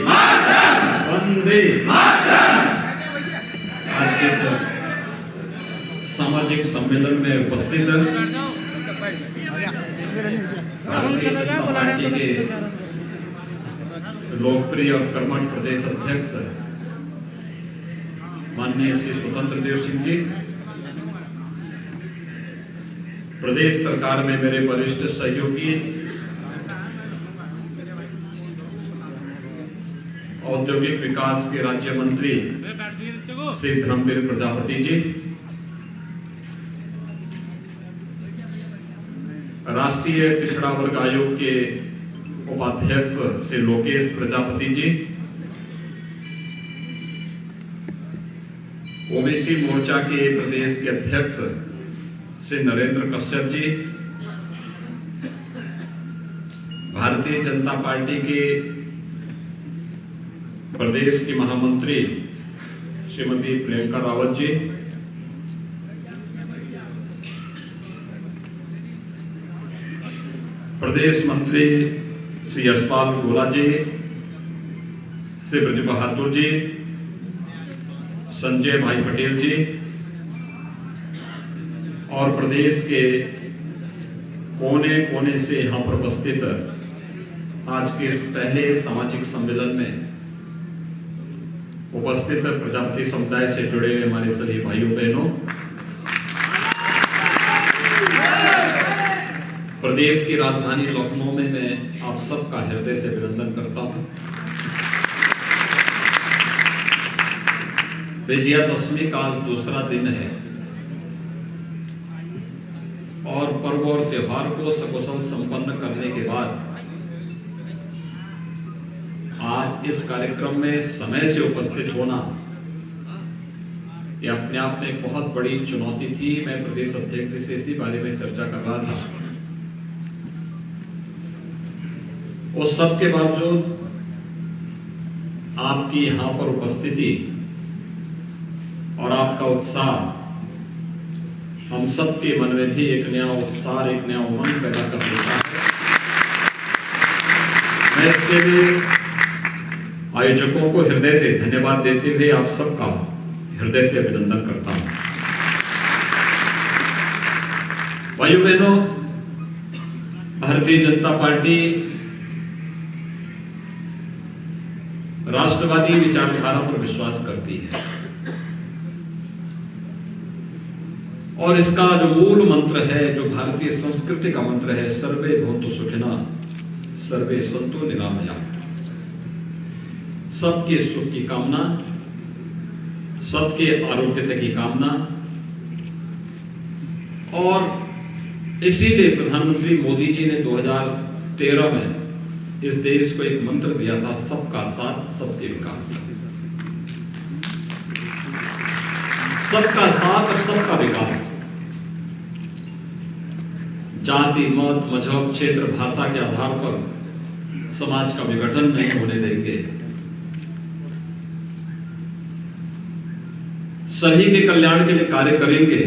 मातरम, वंदे मातरम। आज के सामाजिक सम्मेलन में उपस्थित भारतीय जनता पार्टी के लोकप्रिय और कर्मठ प्रदेश अध्यक्ष माननीय श्री स्वतंत्र देव सिंह जी, प्रदेश सरकार में मेरे वरिष्ठ सहयोगी औद्योगिक विकास के राज्य मंत्री श्री धर्मवीर प्रजापति जी, राष्ट्रीय पिछड़ा वर्ग आयोग के उपाध्यक्ष श्री लोकेश प्रजापति जी, ओबीसी मोर्चा के प्रदेश के अध्यक्ष श्री नरेंद्र कश्यप जी, भारतीय जनता पार्टी के प्रदेश की महामंत्री श्रीमती प्रियंका रावत जी, प्रदेश मंत्री श्री यशपाल गोला जी, श्री ब्रज बहादुर जी, संजय भाई पटेल जी और प्रदेश के कोने कोने से यहां पर उपस्थित आज के इस पहले सामाजिक सम्मेलन में उपस्थित प्रजापति समुदाय से जुड़े हुए हमारे सभी भाइयों बहनों, प्रदेश की राजधानी लखनऊ में मैं आप सबका हृदय से अभिनंदन करता हूं। विजयादशमी का आज दूसरा दिन है और पर्व और त्योहार को सकुशल संपन्न करने के बाद आज इस कार्यक्रम में समय से उपस्थित होना यह अपने आप में एक बहुत बड़ी चुनौती थी। मैं प्रदेश अध्यक्ष से इसी बारे में चर्चा कर रहा था। उस सब के बावजूद आपकी यहां पर उपस्थिति और आपका उत्साह हम सबके मन में भी एक नया उत्साह, एक नया उमंग पैदा कर देता है। मैं इसके लिए आयोजकों को हृदय से धन्यवाद देते हुए आप सबका हृदय से अभिनंदन करता हूं। भाइयों बहनों, भारतीय जनता पार्टी राष्ट्रवादी विचारधारा पर विश्वास करती है और इसका जो मूल मंत्र है, जो भारतीय संस्कृति का मंत्र है, सर्वे भवन्तु सुखिनः सर्वे सन्तु निरामयाः। सबके सुख की कामना, सबके आरोग्यता की कामना, और इसीलिए प्रधानमंत्री मोदी जी ने 2013 में इस देश को एक मंत्र दिया था, सबका साथ सबके विकास का। सबका साथ और सबका विकास। जाति, मत, मजहब, क्षेत्र, भाषा के आधार पर समाज का विघटन नहीं होने देंगे। सभी के कल्याण के लिए कार्य करेंगे।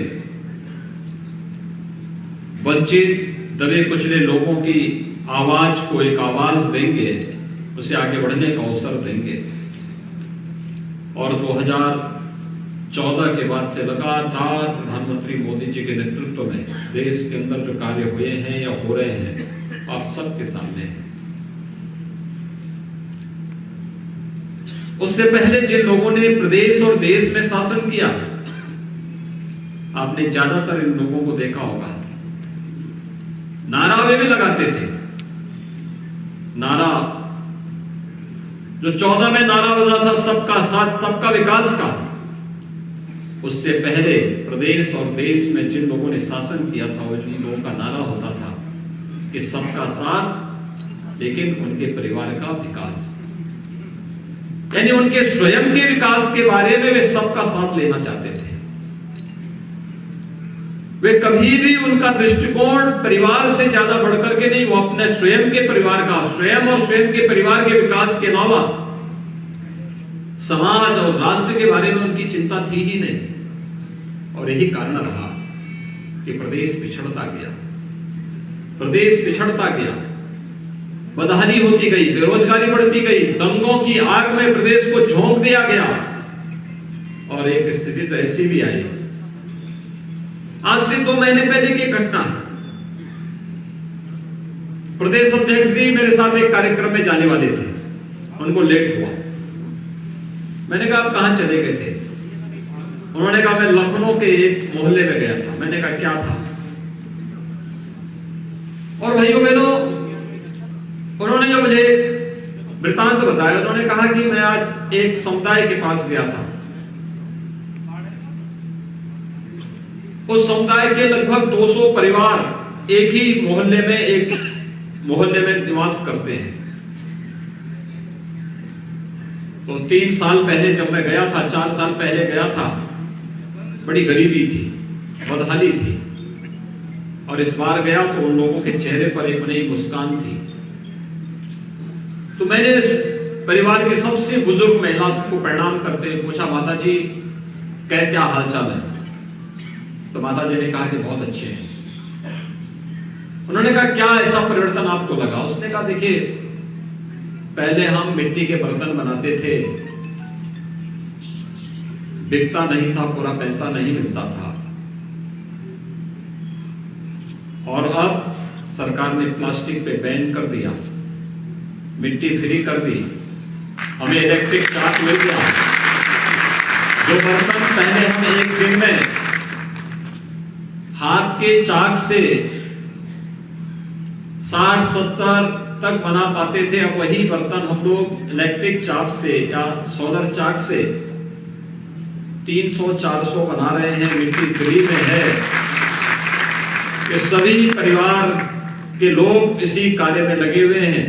वंचित, दबे कुचले लोगों की आवाज को एक आवाज देंगे, उसे आगे बढ़ने का अवसर देंगे। और 2014 के बाद से लगातार प्रधानमंत्री मोदी जी के नेतृत्व में देश के अंदर जो कार्य हुए हैं या हो रहे हैं, आप सबके सामने हैं। उससे पहले जिन लोगों ने प्रदेश और देश में शासन किया, आपने ज्यादातर इन लोगों को देखा होगा, नारा वे भी लगाते थे। नारा जो 14 में नारा बजा था, सबका साथ सबका विकास का, उससे पहले प्रदेश और देश में जिन लोगों ने शासन किया था, उन लोगों का नारा होता था कि सबका साथ लेकिन उनके परिवार का विकास, यानी उनके स्वयं के विकास के बारे में वे सबका साथ लेना चाहते थे। वे कभी भी उनका दृष्टिकोण परिवार से ज्यादा बढ़कर के नहीं, वो अपने स्वयं के परिवार का, स्वयं और स्वयं के परिवार के विकास के अलावा समाज और राष्ट्र के बारे में उनकी चिंता थी ही नहीं। और यही कारण रहा कि प्रदेश पिछड़ता गया, प्रदेश पिछड़ता गया। बदहाली होती गई, बेरोजगारी बढ़ती गई, दंगों की आग में प्रदेश को झोंक दिया गया और एक स्थिति तो ऐसी भी आई। आज से 2 महीने पहले की घटना है। प्रदेश अध्यक्ष जी मेरे साथ एक कार्यक्रम में जाने वाले थे, उनको लेट हुआ। मैंने कहा आप कहां चले गए थे? उन्होंने कहा मैं लखनऊ के एक मोहल्ले में गया था। मैंने कहा क्या था? और भाइयों बहनों, उन्होंने जो मुझे वृतांत बताया, उन्होंने कहा कि मैं आज एक समुदाय के पास गया था। उस समुदाय के लगभग 200 परिवार एक ही मोहल्ले में निवास करते हैं। तो 3 साल पहले जब मैं गया था, 4 साल पहले गया था, बड़ी गरीबी थी, बदहाली थी। और इस बार गया तो उन लोगों के चेहरे पर एक नई मुस्कान थी। तो मैंने इस परिवार की सबसे बुजुर्ग महिला को प्रणाम करते हुए पूछा, माता जी क्या हालचाल है? तो माता जी ने कहा कि बहुत अच्छे हैं। उन्होंने कहा क्या ऐसा परिवर्तन आपको लगा? उसने कहा देखिए, पहले हम मिट्टी के बर्तन बनाते थे, बिकता नहीं था, पूरा पैसा नहीं मिलता था, और अब सरकार ने प्लास्टिक पे बैन कर दिया, मिट्टी फ्री कर दी, हमें इलेक्ट्रिक चाक मिल गया। जो बर्तन पहले हम एक दिन में हाथ के चाक से 60-70 तक बना पाते थे, अब वही बर्तन हम लोग इलेक्ट्रिक चाक से या सोलर चाक से 300-400 बना रहे हैं, मिट्टी फ्री में है। ये सभी परिवार के लोग इसी कार्य में लगे हुए हैं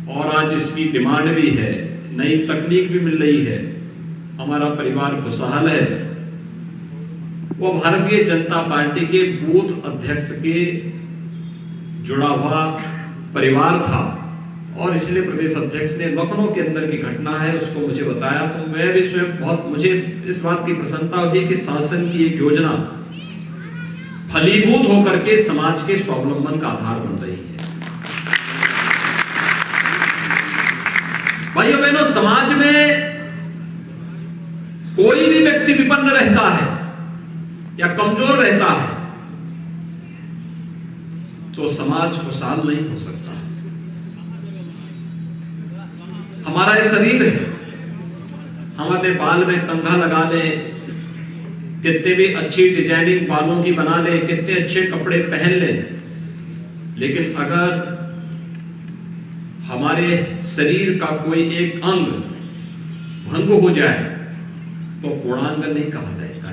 और आज इसकी डिमांड भी है, नई तकनीक भी मिल रही है, हमारा परिवार खुशहाल है। वो भारतीय जनता पार्टी के बूथ अध्यक्ष के जुड़ा हुआ परिवार था और इसलिए प्रदेश अध्यक्ष ने लखनऊ के अंदर की घटना है उसको मुझे बताया। तो मैं भी स्वयं मुझे इस बात की प्रसन्नता हुई कि शासन की एक योजना फलीभूत होकर के समाज के स्वावलंबन का आधार बन रही है। भाइयों बहनों, समाज में कोई भी व्यक्ति विपन्न रहता है या कमजोर रहता है तो समाज खुशहाल नहीं हो सकता। हमारा ये शरीर है, हम अपने बाल में कंघा लगा लें, कितने भी अच्छी डिजाइनिंग बालों की बना ले, कितने अच्छे कपड़े पहन ले, लेकिन अगर हमारे शरीर का कोई एक अंग भंग हो जाए तो पूर्णांग नहीं कहा जाएगा।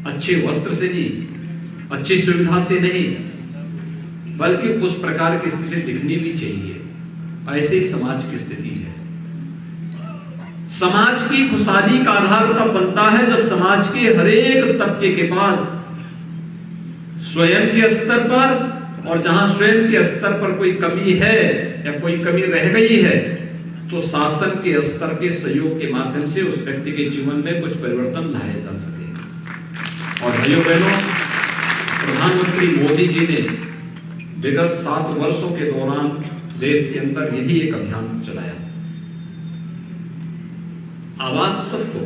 अच्छे वस्त्र से नहीं, अच्छी सुविधा से नहीं, बल्कि उस प्रकार की स्थिति दिखनी भी चाहिए। ऐसे ही समाज की स्थिति है। समाज की खुशहाली का आधार तब बनता है जब समाज के हर एक तबके के पास स्वयं के स्तर पर, और जहां स्वयं के स्तर पर कोई कमी है या कोई कमी रह गई है तो शासन के स्तर के सहयोग के माध्यम से उस व्यक्ति के जीवन में कुछ परिवर्तन लाया जा सके। और भाइयों बहनों, प्रधानमंत्री मोदी जी ने विगत 7 वर्षों के दौरान देश के अंदर यही एक अभियान चलाया। आवास सबको,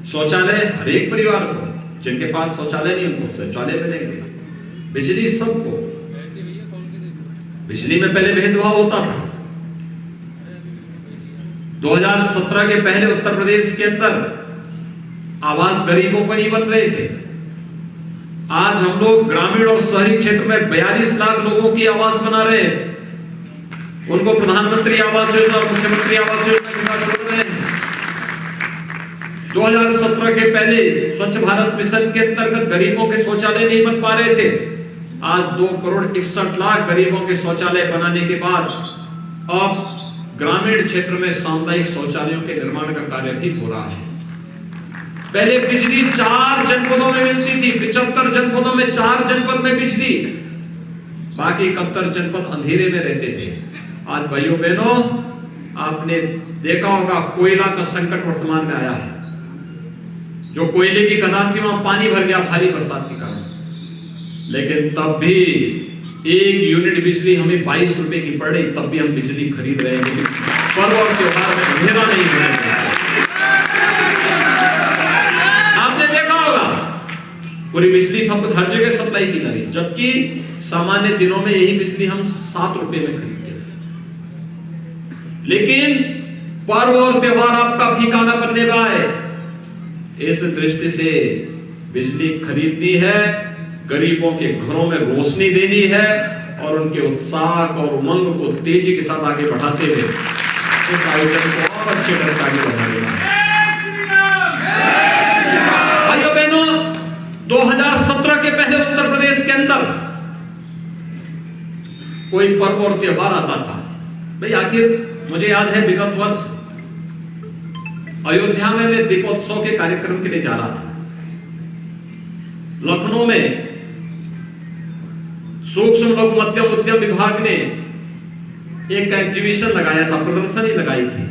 शौचालय हर एक परिवार को, जिनके पास शौचालय नहीं उनको शौचालय मिलेंगे, बिजली सबको। बिजली में पहले भेदभाव होता था। 2017 के पहले उत्तर प्रदेश के अंदर आवास गरीबों को नहीं बन रहे थे। आज हम लोग ग्रामीण और शहरी क्षेत्र में 42 लाख लोगों की आवास बना रहे हैं, उनको प्रधानमंत्री आवास योजना और मुख्यमंत्री आवास योजना के साथ जोड़ रहे हैं। 2017 के पहले स्वच्छ भारत मिशन के अंतर्गत गरीबों के शौचालय नहीं बन पा रहे थे। आज 2,61,00,000 गरीबों के शौचालय बनाने के बाद अब ग्रामीण क्षेत्र में सामुदायिक शौचालयों के निर्माण का कार्य भी हो रहा है। पहले बिजली 4 जनपदों में मिलती थी, 75 जनपदों में 4 जनपद में बिजली, बाकी 71 जनपद अंधेरे में रहते थे। आज भाइयों बहनों, आपने देखा होगा कोयला का संकट वर्तमान में आया है। जो कोयले की खदान थी वहां पानी भर गया भारी बरसात के कारण, लेकिन तब भी 1 यूनिट बिजली हमें 22 रुपए की पड़ रही, तब भी हम बिजली खरीद रहे हैं। पर्व और त्योहार में अंधेरा नहीं होना चाहिए। आपने देखा होगा पूरी बिजली सब हर जगह सप्लाई की जा रही, जबकि सामान्य दिनों में यही बिजली हम 7 रुपए में खरीदते थे। लेकिन पर्व और त्योहार आपका फीका न बनने पाए, इस दृष्टि से बिजली खरीदनी है, गरीबों के घरों में रोशनी देनी है और उनके उत्साह और उमंग को तेजी के साथ आगे बढ़ाते हुए इस आयोजन को और अच्छे ढंग से आगे बढ़ा देना है। भाइयों बहनों, 2017 के पहले उत्तर प्रदेश के अंदर कोई पर्व और त्योहार आता था, भाई आखिर मुझे याद है विगत वर्ष अयोध्या में मैं दीपोत्सव के कार्यक्रम के लिए जा रहा था। लखनऊ में सूक्ष्म लघु मध्यम उद्यम विभाग ने एक एग्जीबिशन लगाया था, प्रदर्शनी लगाई थी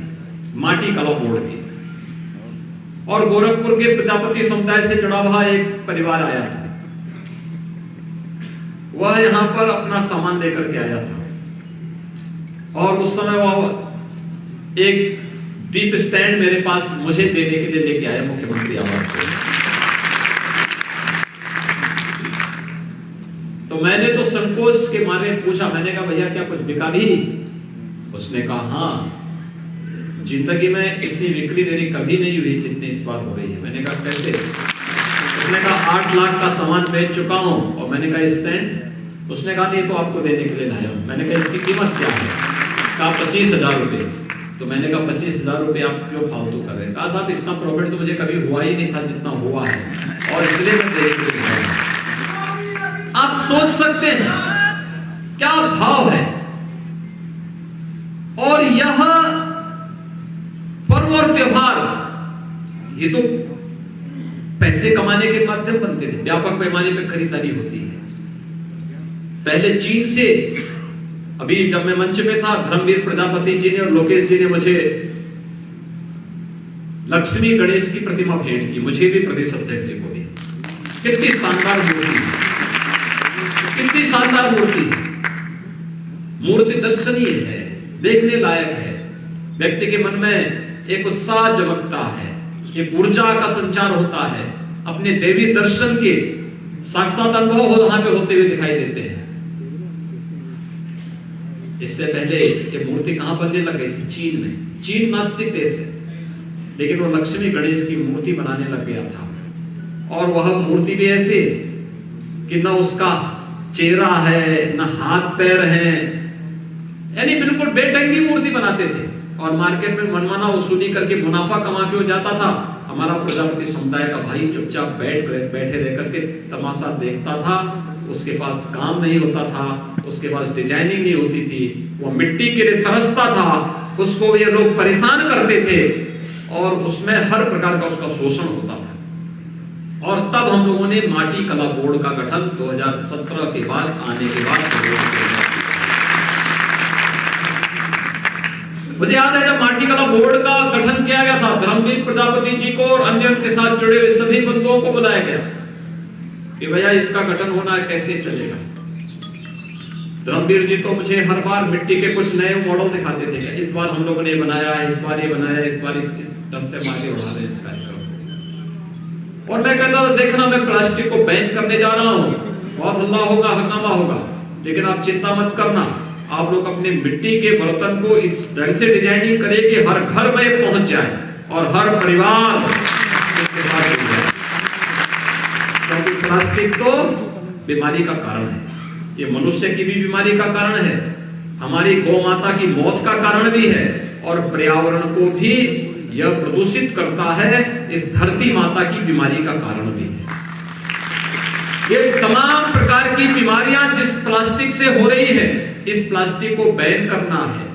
माटी कला बोर्ड की, और गोरखपुर के प्रजापति समुदाय से जुड़ा हुआ एक परिवार आया था। वह यहां पर अपना सामान लेकर के आया था और उस समय वह एक दीप स्टैंड मेरे पास मुझे देने के लिए लेके आया मुख्यमंत्री आवास पे। तो मैंने तो संकोच के मारे पूछा, मैंने कहा भैया क्या कुछ बिका भी? उसने कहा हाँ, जिंदगी में इतनी बिक्री मेरी कभी नहीं हुई जितनी इस बार हो रही है। मैंने कहा कैसे? उसने कहा 8 लाख का सामान बेच चुका हूं। और मैंने कहा स्टैंड? उसने कहा नहीं, तो आपको देने के लिए लाया हूं। मैंने कहा इसकी कीमत क्या है? कहा 25,000 रुपए। तो मैंने कहा 25,000 रुपए आप क्यों फालतू कर रहे हैं? कहा साहब इतना प्रॉफिट तो मुझे कभी हुआ ही नहीं था जितना हुआ है, और इसलिए मैं देने के लिए लाया हूं। आप सोच सकते हैं क्या भाव है। और यह पर्व और त्योहार ये तो पैसे कमाने के माध्यम बनते थे, व्यापक पैमाने पर खरीदारी होती है। पहले चीन से, अभी जब मैं मंच में था, धर्मवीर प्रजापति जी ने और लोकेश जी ने मुझे लक्ष्मी गणेश की प्रतिमा भेंट की, मुझे भी प्रदेश अध्यक्ष को भी। कितनी शानदार मूर्ति, कितनी शानदार मूर्ति। मूर्ति दर्शनीय है, देखने लायक है, व्यक्ति के मन में एक उत्साह जमकता है, एक ऊर्जा का संचार होता है, अपने देवी दर्शन के साक्षात अनुभव वहां पे होते हुए दिखाई देते हैं। इससे पहले ये मूर्ति कहां बनने लग गई थी? चीन में। चीन नास्तिक देश है, लेकिन वो लक्ष्मी गणेश की मूर्ति बनाने लग गया था। और वह मूर्ति भी ऐसे कि न उसका चेहरा है, न हाथ पैर है, यानी बिल्कुल बेढंगी मूर्ति बनाते थे। और मार्केट में मनमाना वसूली करके मुनाफा कमा के हो जाता था। हमारा प्रजापति समुदाय का भाई चुपचाप बैठे रह करके तमाशा देखता था। उसके पास काम नहीं होता था, उसके पास डिजाइनिंग नहीं होती थी, वो मिट्टी के लिए तरसता था, उसको ये लोग परेशान करते थे और उसमें हर प्रकार का उसका शोषण होता था। और तब हम लोगों ने माटी कला बोर्ड का गठन 2017 के बाद आने के बाद मुझे याद है जब माटी कला बोर्ड का गठन किया गया था, धर्मवीर प्रजापति जी को और अन्य उनके साथ जुड़े हुए सभी बंधुओं को बुलाया गया कि भैया इसका गठन होना कैसे चलेगा। धर्मवीर जी तो मुझे हर बार मिट्टी के कुछ नए मॉडल दिखाते थे, इस बार हम लोगों ने बनाया है, इस बार ये बनाया, इस बार इस ढंग से आगे बढ़ा रहे हैं इस कार्यक्रम। और मैं कहता था देखना मैं प्लास्टिक को बैन करने जा रहा हूं, बहुत हल्ला होगा, हंगामा होगा, लेकिन आप चिंता मत करना, आप लोग अपने मिट्टी के बर्तन को इस ढंग से डिजाइनिंग करें कि हर घर में पहुंच जाए और हर परिवार इसके साथ जुड़ जाए। क्योंकि प्लास्टिक तो बीमारी का कारण है, ये मनुष्य की भी बीमारी का कारण है, हमारी गौ माता की मौत का कारण भी है, और पर्यावरण को भी यह प्रदूषित करता है, इस धरती माता की बीमारी का कारण भी है। ये तमाम प्रकार की बीमारियां जिस प्लास्टिक से हो रही है, इस प्लास्टिक को बैन करना है,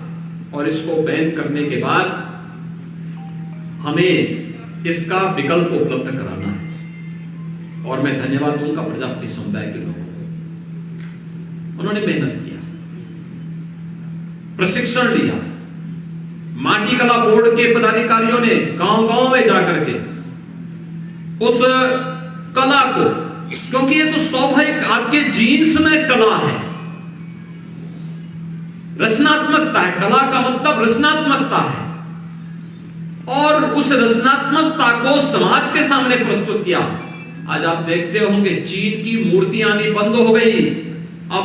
और इसको बैन करने के बाद हमें इसका विकल्प उपलब्ध कराना है। और मैं धन्यवाद दूंगा प्रजापति समुदाय के लोगों को, उन्होंने मेहनत किया, प्रशिक्षण लिया। माटी कला बोर्ड के पदाधिकारियों ने गांव-गांव में जाकर के उस कला को, क्योंकि ये तो स्वाभाविक आपके जीन्स में कला है, रचनात्मकता है। कला का मतलब रचनात्मकता है, और उस रचनात्मकता को समाज के सामने प्रस्तुत किया। आज आप देखते होंगे चीन की मूर्ति आनी बंद हो गई, अब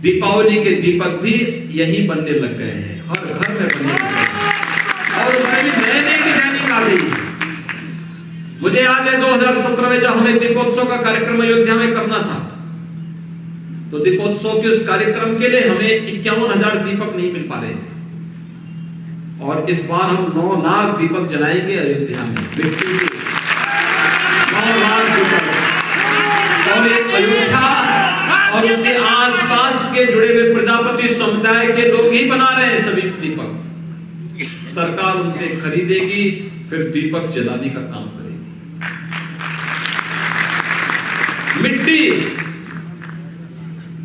दीपावली के दीपक भी यही बनने लग गए हैं, हर घर में बनने लग गए हैं, और उसमें भी नए नए डिजाइनिंग आ रही है। मुझे याद है 2017 में जब हमें दीपोत्सव का कार्यक्रम अयोध्या में करना था, तो दीपोत्सव के उस कार्यक्रम के लिए हमें 51,000 दीपक नहीं मिल पा रहे थे, और इस बार हम 9 लाख दीपक जलाएंगे अयोध्या में, मिट्टी के 9 लाख दीपक। और अयोध्या और उसके आसपास के जुड़े हुए प्रजापति समुदाय के लोग ही बना रहे हैं सभी दीपक। सरकार उनसे खरीदेगी, फिर दीपक जलाने का काम करेगी। मिट्टी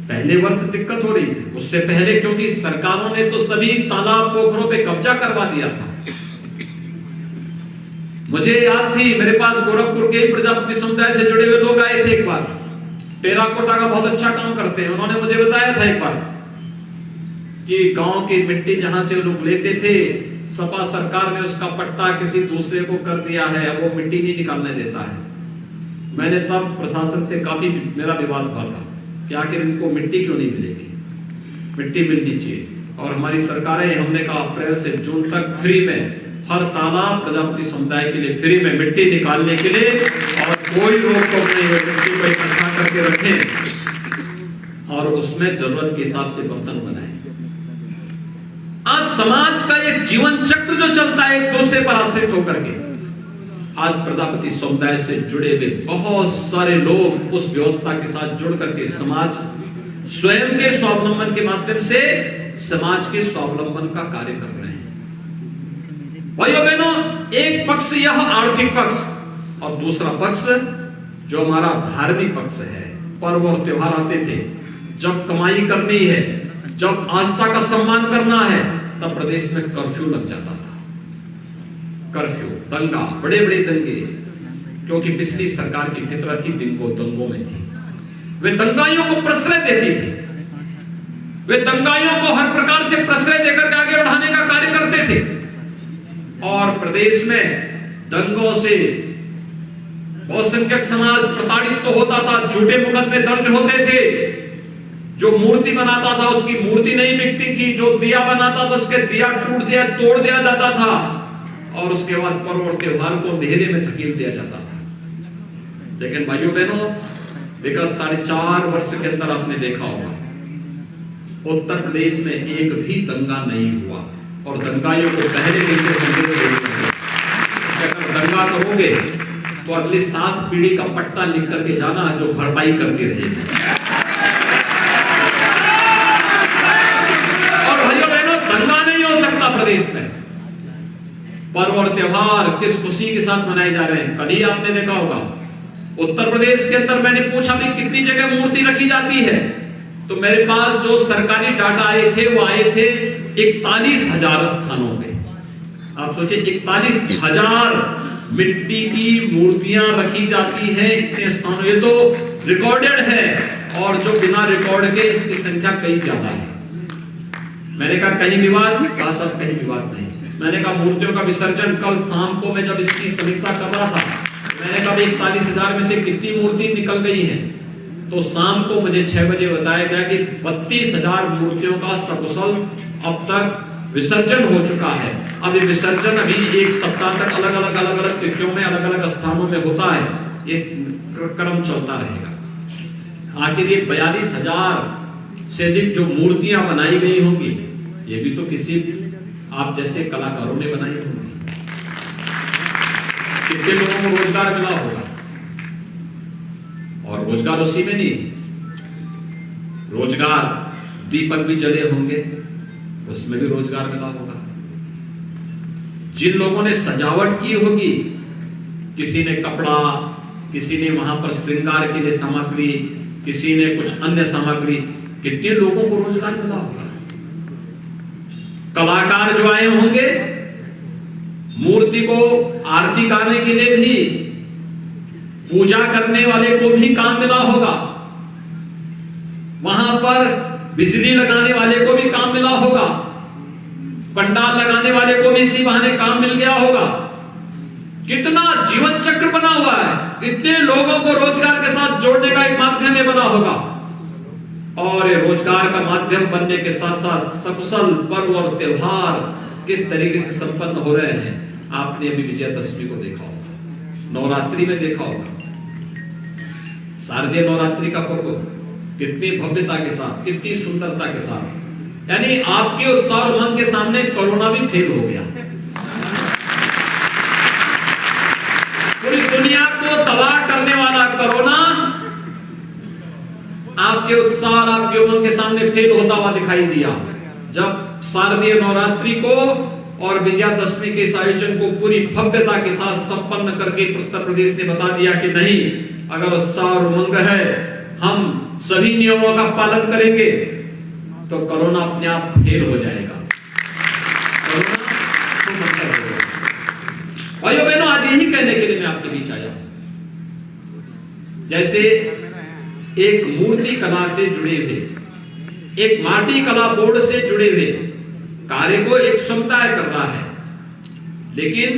पहले वर्ष दिक्कत हो रही थी, उससे पहले क्योंकि सरकारों ने तो सभी तालाब पोखरों पे कब्जा करवा दिया था। मुझे याद थी, मेरे पास गोरखपुर के प्रजापति समुदाय से जुड़े हुए लोग आए थे एक बार, टेराकोटा का बहुत अच्छा काम करते हैं। उन्होंने मुझे बताया था एक बार कि गांव की मिट्टी जहां से लोग लेते थे, सपा सरकार ने उसका पट्टा किसी दूसरे को कर दिया है, अब वो मिट्टी नहीं निकालने देता है। मैंने तब प्रशासन से काफी मेरा विवाद हुआ था कि आखिर इनको मिट्टी क्यों नहीं मिलेगी, मिट्टी मिलनी चाहिए। और हमारी सरकारें, हमने कहा अप्रैल से जून तक फ्री में हर तालाब प्रजापति समुदाय के लिए फ्री में मिट्टी निकालने के लिए, और कोई रोक टोक नहीं है, मिट्टी को इकट्ठा करके रखें और उसमें जरूरत के हिसाब से बर्तन बनाएं। आज समाज का एक जीवन चक्र जो चलता है एक दूसरे पर आश्रित होकर के, आज प्रजापति समुदाय से जुड़े हुए बहुत सारे लोग उस व्यवस्था के साथ जुड़ करके समाज स्वयं के स्वावलंबन के माध्यम से समाज के स्वावलंबन का कार्य कर रहे हैं। भाइयों बहनों, एक पक्ष यह आर्थिक पक्ष, और दूसरा पक्ष जो हमारा धार्मिक पक्ष है। पर्व और त्योहार आते थे, जब कमाई करनी है, जब आस्था का सम्मान करना है, तब प्रदेश में कर्फ्यू लग जाता था। कर्फ्यू, दंगा, बड़े बड़े दंगे, क्योंकि पिछली सरकार की फितरत ही दंगों में थी। वे दंगाइयों को प्रश्रय देती थी, वे दंगाइयों को हर प्रकार से प्रश्रय देकर आगे बढ़ाने का कार्य करते थे, और प्रदेश में दंगों से बहुसंख्यक समाज प्रताड़ित तो होता था, झूठे मुकदमे दर्ज होते थे। जो मूर्ति बनाता था उसकी मूर्ति नहीं बिकती थी, जो दिया बनाता था उसके दिया तोड़ दिया जाता था, और उसके बाद पर्व और त्योहार को अंधेरे में धकेल दिया जाता था। लेकिन भाइयों बहनों, विगत 4.5 वर्ष के अंदर आपने देखा होगा उत्तर प्रदेश में एक भी दंगा नहीं हुआ, और दंगाइयों को पहले दिन से संदेश देना, अगर दंगा करोगे तो अगली 7 पीढ़ी का पट्टा लिख करके जाना जो भरपाई करती रहेगी। और भाइयों बहनों, दंगा नहीं हो सकता प्रदेश में। पर्व और त्योहार किस खुशी के साथ मनाए जा रहे हैं। कल ही आपने देखा होगा उत्तर प्रदेश के अंदर, मैंने पूछा भी कितनी जगह मूर्ति रखी जाती है, तो मेरे पास जो सरकारी डाटा आए थे वो आए थे 41,000 स्थानों पे। आप सोचिए 41,000 मिट्टी की मूर्तियां रखी जाती हैं इतने स्थानों, ये तो रिकॉर्डेड है, और जो बिना रिकॉर्ड के इसकी संख्या कई ज्यादा है। मैंने कहा कहीं विवाद, कहा सब कहीं विवाद नहीं। मैंने कहा मूर्तियों का विसर्जन कल शाम को मैं जब इसकी समीक्षा कर रहा था, मैंने कहा 41,000 में से कितनी मूर्ति निकल गई है, तो शाम को मुझे 6 बजे बताया गया कि 32,000 मूर्तियों का सकुशल अब तक विसर्जन हो चुका है। अब ये विसर्जन अभी 1 सप्ताह तक अलग अलग तिथियों में अलग अलग स्थानों में होता है, ये क्रम चलता रहेगा। आखिर ये 42,000 से अधिक जो मूर्तियां बनाई गई होंगी, ये भी तो किसी आप जैसे कलाकारों ने बनाई होंगी। कितने लोगों को रोजगार मिला होगा, और रोजगार उसी में नहीं, रोजगार दीपक भी जले होंगे, उसमें भी रोजगार मिला होगा। जिन लोगों ने सजावट की होगी, किसी ने कपड़ा, किसी ने वहां पर श्रृंगार के लिए सामग्री, किसी ने कुछ अन्य सामग्री, कितने लोगों को रोजगार मिला होगा। कलाकार जो आए होंगे, मूर्ति को आरती गाने के लिए भी, पूजा करने वाले को भी काम मिला होगा। वहां पर बिजली लगाने वाले को भी काम मिला होगा, पंडाल लगाने वाले को भी इसी बहाने काम मिल गया होगा। कितना जीवन चक्र बना हुआ है, इतने लोगों को रोजगार के साथ जोड़ने का एक माध्यम ये बना होगा। और ये रोजगार का माध्यम बनने के साथ साथ सकुशल पर्व और त्योहार किस तरीके से संपन्न हो रहे हैं, आपने अभी विजयादशमी को देखा होगा, नवरात्रि में देखा होगा। शारदीय नवरात्रि का पर्व कितनी भव्यता के साथ, कितनी सुंदरता के साथ, यानी आपके उत्साह और उमंग के सामने कोरोना भी फेल हो गया। पूरी दुनिया को तबाह करने वाला कोरोना आपके उत्साह और आपके उमंग के सामने फेल होता हुआ दिखाई दिया, जब शारदीय नवरात्रि को और विजयादशमी के इस आयोजन को पूरी भव्यता के साथ संपन्न करके उत्तर प्रदेश ने बता दिया कि नहीं, अगर उत्साह और उमंग है, हम सभी नियमों का पालन करेंगे तो कोरोना अपने आप फेल हो जाएगा। भाइयों बहनों, आज यही कहने के लिए मैं आपके बीच आया हूं। जैसे एक मूर्ति कला से जुड़े हुए, एक माटी कला बोर्ड से जुड़े हुए कार्य को एक समुदाय कर रहा है, लेकिन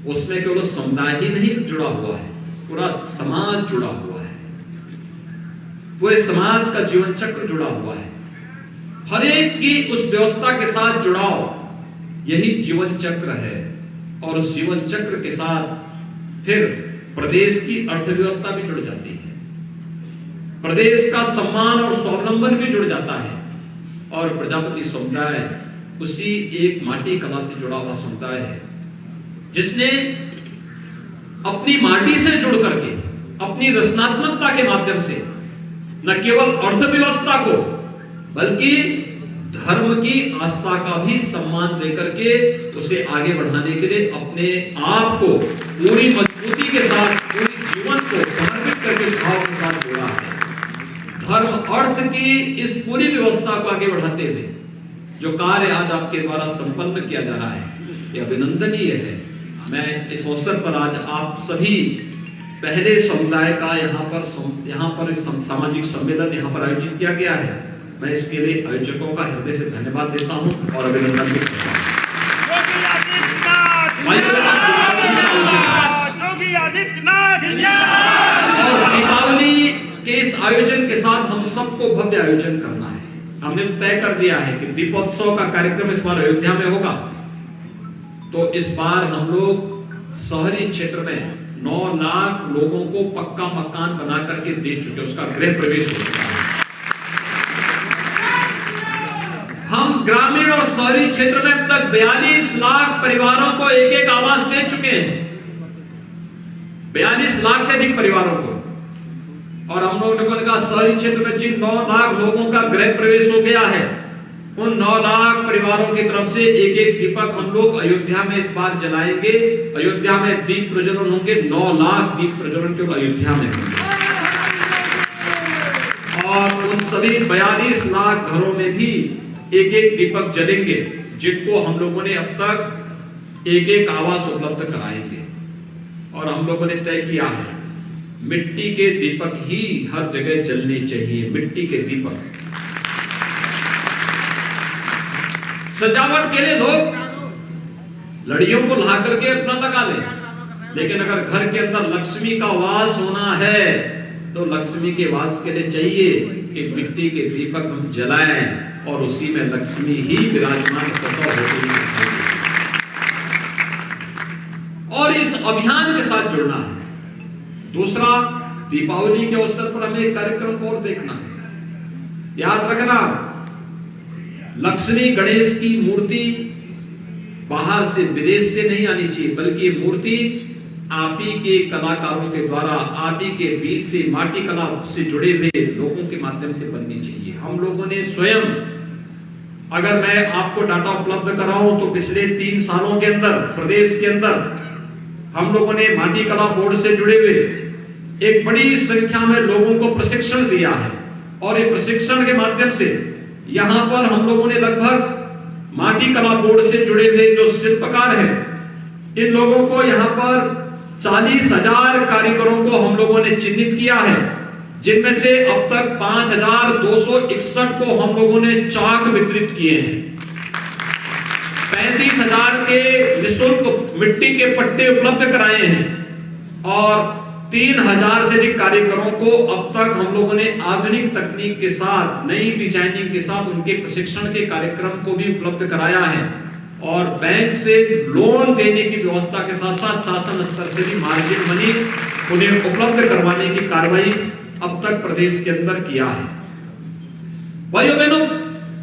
उसमें केवल समुदाय ही नहीं जुड़ा हुआ है, पूरा समाज जुड़ा हुआ है, पूरे समाज का जीवन चक्र जुड़ा हुआ है। हर एक की उस व्यवस्था के साथ जुड़ाव यही जीवन चक्र है। और उस जीवन चक्र के साथ फिर प्रदेश की अर्थव्यवस्था भी जुड़ जाती है, प्रदेश का सम्मान और स्वावलंबन भी जुड़ जाता है। और प्रजापति समुदाय उसी एक माटी कला से जुड़ा हुआ समुदाय है, जिसने अपनी माटी से जुड़ करके अपनी रचनात्मकता के माध्यम से न केवल अर्थव्यवस्था को बल्कि धर्म की आस्था का भी सम्मान देकर के उसे आगे बढ़ाने के लिए अपने आप को पूरी मजबूती के साथ, पूरी जीवन को समर्पित करके इस भाव के साथ जोड़ा है। धर्म अर्थ की इस पूरी व्यवस्था को आगे बढ़ाते हुए जो कार्य आज आपके द्वारा संपन्न किया जा रहा है, यह अभिनंदनीय है। मैं इस अवसर पर आज आप सभी पहले समुदाय का यहाँ पर सामाजिक सम्मेलन यहाँ पर आयोजित किया गया है, मैं इसके लिए आयोजकों का हृदय से धन्यवाद देता हूं और अभिनंदन भी करता हूं। दीपावली के इस आयोजन के साथ हम सबको भव्य आयोजन करना है। हमने तय कर दिया है कि दीपोत्सव का कार्यक्रम इस बार अयोध्या में होगा, तो इस बार हम लोग शहरी क्षेत्र में 9 लाख लोगों को पक्का मकान बना करके दे चुके, उसका गृह प्रवेश हो चुका है। हम ग्रामीण और शहरी क्षेत्र में अब तक 42 लाख परिवारों को एक एक आवास दे चुके हैं, 42 लाख से अधिक परिवारों को। और हम लोगों ने कहा शहरी क्षेत्र में जिन 9 लाख लोगों का गृह प्रवेश हो गया है, उन 9 लाख परिवारों की तरफ से एक एक दीपक हम लोग अयोध्या में इस बार जलाएंगे। अयोध्या में दीप प्रज्वलन होंगे, 9 लाख दीप प्रज्वलन केवल अयोध्या में होंगे। और उन सभी 42 लाख घरों में भी एक एक दीपक जलेंगे, जिनको हम लोगों ने अब तक एक एक आवास उपलब्ध कराएंगे। और हम लोगों ने तय किया है मिट्टी के दीपक ही हर जगह जलने चाहिए, मिट्टी के दीपक। सजावट के लिए लोग लड़ियों को ला करके अपना लगा ले, लेकिन अगर घर के अंदर लक्ष्मी का वास होना है तो लक्ष्मी के वास के लिए चाहिए कि मिट्टी के दीपक हम जलाएं और उसी में लक्ष्मी ही विराजमान होती है। और इस अभियान के साथ जुड़ना है। दूसरा, दीपावली के अवसर पर हमें एक कार्यक्रम को और देखना है। याद रखना, लक्ष्मी गणेश की मूर्ति बाहर से विदेश से नहीं आनी चाहिए, बल्कि मूर्ति आप ही के कलाकारों के द्वारा, आप ही के बीच से, माटी कला से जुड़े हुए लोगों के माध्यम से बननी चाहिए। हम लोगों ने स्वयं, अगर मैं आपको डाटा उपलब्ध कराऊं तो पिछले 3 सालों के अंदर प्रदेश के अंदर हम लोगों ने माटी कला बोर्ड से जुड़े हुए एक बड़ी संख्या में लोगों को प्रशिक्षण दिया है। और ये प्रशिक्षण के माध्यम से यहां पर हम लोगों ने लगभग माटी कला बोर्ड से जुड़े हुए जो शिल्पकार हैं, इन लोगों को यहां पर 40,000 कारीगरों को हम लोगों ने चिन्हित किया है, जिनमें से अब तक 5,261 को हम लोगों ने चाक वितरित किए हैं। 35,000 के निःशुल्क मिट्टी के पट्टे उपलब्ध कराए हैं और 3,000 से अधिक कारीगरों को अब तक हम लोगों ने आधुनिक तकनीक के साथ, नई डिजाइनिंग के साथ उनके प्रशिक्षण के कार्यक्रम को भी उपलब्ध कराया है और बैंक से लोन देने की व्यवस्था के साथ साथ शासन स्तर से भी मार्जिन मनी उन्हें उपलब्ध करवाने की कार्रवाई अब तक प्रदेश के अंदर किया है। भाइयों बहनों,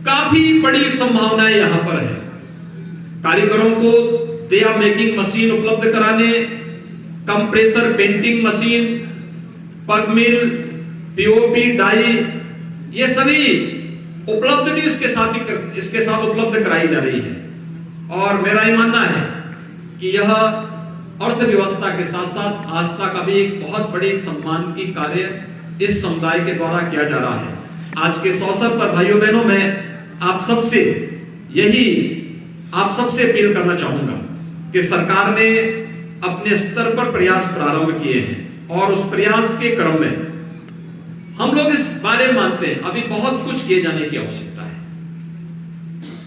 काफी बड़ी संभावनाएं यहां पर है। कारीगरों को दिया मेकिंग मशीन उपलब्ध कराने, कंप्रेसर पेंटिंग मशीन, पग मिल, पीओपी डाई, ये सभी उपलब्ध भी इसके साथ उपलब्ध कराई जा रही है। और मेरा ये मानना है कि यह अर्थव्यवस्था के साथ साथ आस्था का भी एक बहुत बड़ी सम्मान की कार्य इस समुदाय के द्वारा किया जा रहा है। आज के इस अवसर पर भाइयों बहनों, मैं आप सबसे अपील करना चाहूंगा कि सरकार ने अपने स्तर पर प्रयास प्रारंभ किए हैं और उस प्रयास के क्रम में हम लोग इस बारे में मानते हैं अभी बहुत कुछ किए जाने की आवश्यकता है,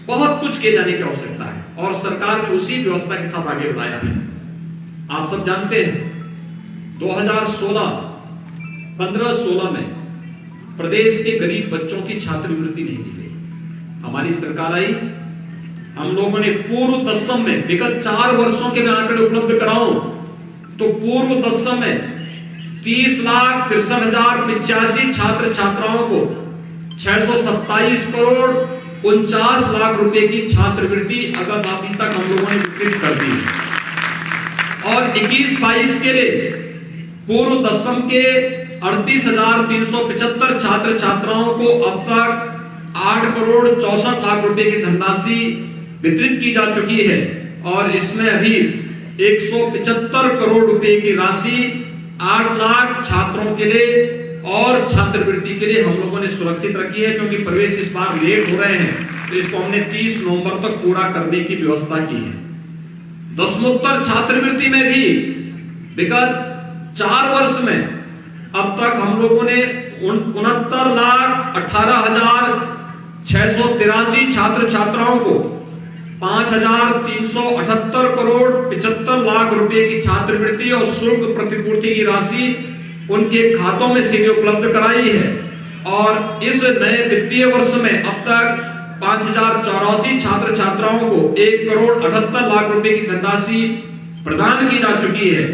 बहुत कुछ किए जाने की आवश्यकता है और सरकार ने उसी व्यवस्था के साथ आगे बढ़ाया है। आप सब जानते हैं 2015-16 में प्रदेश के गरीब बच्चों की छात्रवृत्ति नहीं दी गई। हमारी सरकार आई, हम लोगों ने पूर्व तत्सम में विगत 4 वर्षों के मैं आंकड़े उपलब्ध कराऊं तो पूर्व तत्सम में 30,63,085 छात्र छात्राओं को 627 करोड़ 49 लाख रुपए की छात्रवृत्ति अभी तक हम लोगों ने वितरित कर दी और 21-22 के लिए पूर्व दसम के 38,375 छात्र छात्राओं को अब तक 8 करोड़ 64 लाख रुपए की धनराशि वितरित की जा चुकी है और इसमें अभी 175 करोड़ रुपए की राशि 8 लाख छात्रों के लिए और छात्रवृत्ति के लिए हम लोगों ने सुरक्षित रखी है, क्योंकि प्रवेश इस बार लेट हो रहे हैं तो इसको हमने 30 नवंबर तक पूरा करने की व्यवस्था की है। दसमोत्तर छात्रवृत्ति में भी विगत 4 वर्ष में अब तक हम लोगों ने 69,18,683 छात्र छात्राओं को 5,378 करोड़ 75 लाख रुपए की छात्रवृत्ति और शुल्क प्रतिपूर्ति की राशि उनके खातों में सीधे उपलब्ध कराई है और इस नए वित्तीय वर्ष में अब तक 5,084 छात्र छात्राओं को 1 करोड़ 78 लाख रुपए की धनराशि प्रदान की जा चुकी है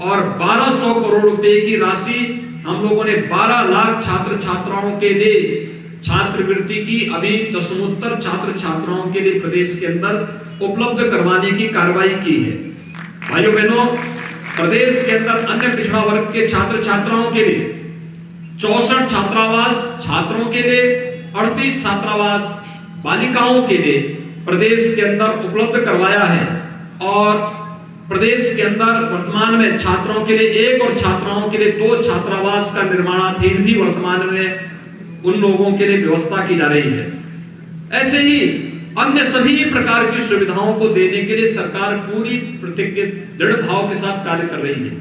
और 1,200 करोड़ रुपए की राशि हम लोगों ने 12 लाख छात्र छात्राओं के लिए छात्रवृत्ति की अभी दसमोत्तर छात्र छात्राओं के लिए प्रदेश के अंदर उपलब्ध करवाने की कार्रवाई की है। भाइयों बहनों, प्रदेश के अंदर अन्य पिछड़ा वर्ग के छात्र छात्राओं के लिए 64 छात्रावास छात्रों के लिए, 38 छात्रावास बालिकाओं के लिए प्रदेश के अंदर उपलब्ध करवाया है और प्रदेश के अंदर वर्तमान में छात्रों के लिए 1 और छात्राओं के लिए 2 छात्रावास का निर्माणाधीन भी वर्तमान में उन लोगों के लिए व्यवस्था की जा रही है। ऐसे ही अन्य सभी प्रकार की सुविधाओं को देने के लिए सरकार पूरी प्रतिज्ञित दृढ़ भाव के साथ कार्य कर रही है,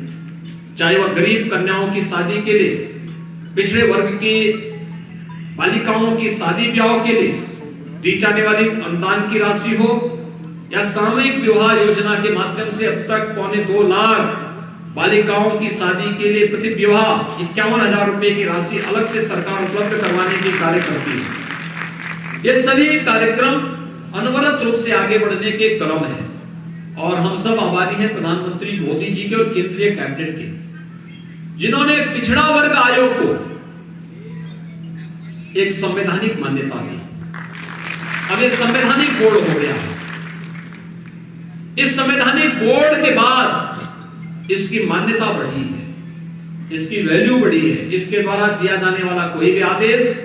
चाहे वह गरीब कन्याओं की शादी के लिए, पिछड़े वर्ग की बालिकाओं की शादी ब्याह के लिए दी जाने वाली अनुदान की राशि हो या सामूहिक विवाह योजना के माध्यम से अब तक 2.25 लाख बालिकाओं की शादी के लिए प्रति विवाह 51,000 रुपए की राशि अलग से सरकार उपलब्ध करवाने की कार्य करती है। ये सभी कार्यक्रम अनवरत रूप से आगे बढ़ने के क्रम है और हम सब आभारी हैं प्रधानमंत्री मोदी जी के और केंद्रीय कैबिनेट के, जिन्होंने पिछड़ा वर्ग आयोग को एक संवैधानिक मान्यता दी। अब ये संवैधानिक बोर्ड हो गया है। इस संवैधानिक बोर्ड के बाद इसकी मान्यता बढ़ी है, इसकी वैल्यू बढ़ी है। इसके द्वारा दिया जाने वाला कोई भी आदेश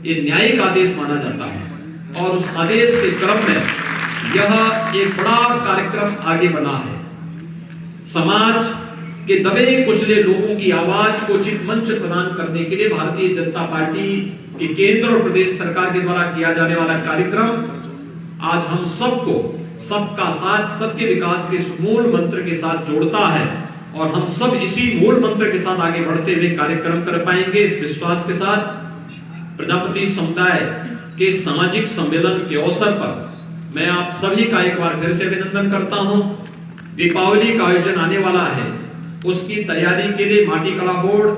ये न्यायिक आदेश माना जाता है और उस आदेश के क्रम में यह एक बड़ा कार्यक्रम आगे बना है। समाज के दबे कुचले लोगों की आवाज को उचित मंच प्रदान करने के लिए भारतीय जनता पार्टी की केंद्र और प्रदेश सरकार के द्वारा किया जाने वाला कार्यक्रम आज हम सबको सबका साथ सबके विकास के मूल मंत्र के साथ जोड़ता है और हम सब इसी मूल मंत्र के साथ आगे बढ़ते हुए कार्यक्रम कर पाएंगे। इस विश्वास के साथ प्रजापति समुदाय के सामाजिक सम्मेलन के अवसर पर मैं आप सभी का एक बार फिर से अभिनंदन करता हूं। दीपावली का आयोजन आने वाला है, उसकी तैयारी के लिए माटी कला बोर्ड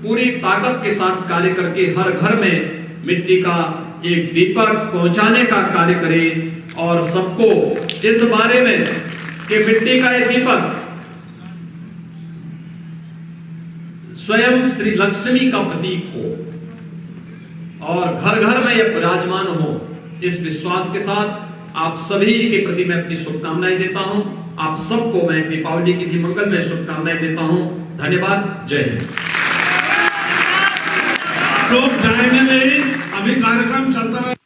पूरी ताकत के साथ कार्य करके हर घर में मिट्टी का एक दीपक पहुंचाने का कार्य करे और सबको इस बारे में कि मिट्टी का एक दीपक स्वयं श्री लक्ष्मी का प्रतीक हो और घर घर में यह विराजमान हो। इस विश्वास के साथ आप सभी के प्रति मैं अपनी शुभकामनाएं देता हूं। आप सबको मैं दीपावली की भी मंगलमय शुभकामनाएं देता हूं। धन्यवाद। जय हिंद। लोग जाएंगे नहीं, अभी कार्यक्रम चलता रहे।